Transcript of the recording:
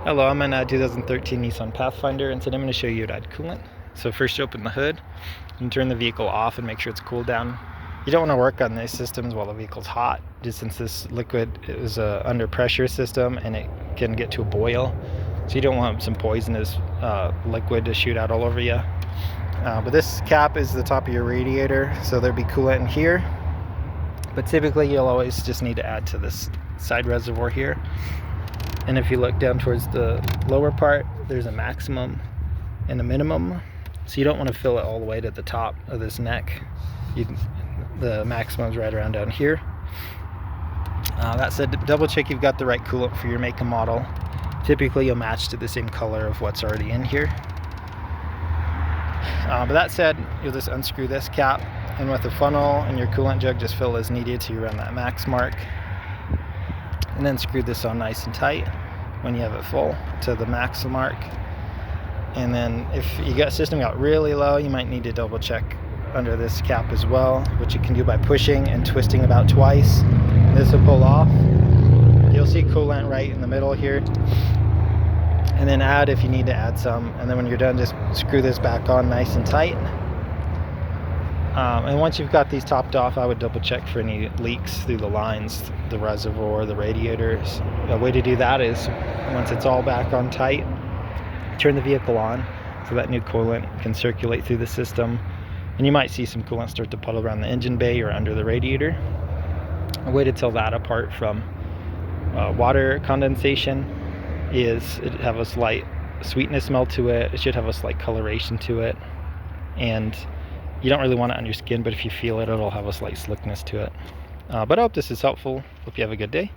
Hello, I'm in a 2013 Nissan Pathfinder, and today I'm going to show you how to add coolant. So first you open the hood and turn the vehicle off and make sure it's cooled down. You don't want to work on these systems while the vehicle's hot, just since this liquid is a under pressure system and it can get to a boil. So you don't want some poisonous liquid to shoot out all over you. But this cap is the top of your radiator, so there'd be coolant in here. But typically you'll always just need to add to this side reservoir here. And if you look down towards the lower part, there's a maximum and a minimum. So you don't want to fill it all the way to the top of this neck. The maximum is right around down here. That said, double check you've got the right coolant for your make and model. Typically you'll match to the same color of what's already in here. But that said, you'll just unscrew this cap, and with the funnel and your coolant jug, just fill as needed till you run that max mark. And then screw this on nice and tight when you have it full to the max mark. And then if you got system got really low, you might need to double check under this cap as well, which you can do by pushing and twisting about twice. This will pull off. You'll see coolant right in the middle here. And then add if you need to add some. And then when you're done, just screw this back on nice and tight. And once you've got these topped off, I would double check for any leaks through the lines, the reservoir, the radiators. A way to do that is, once it's all back on tight, turn the vehicle on so that new coolant can circulate through the system. And you might see some coolant start to puddle around the engine bay or under the radiator. A way to tell that apart from water condensation is it have a slight sweetness smell to it. It should have a slight coloration to it. And you don't really want it on your skin, but if you feel it, it'll have a slight slickness to it. But I hope this is helpful. Hope you have a good day.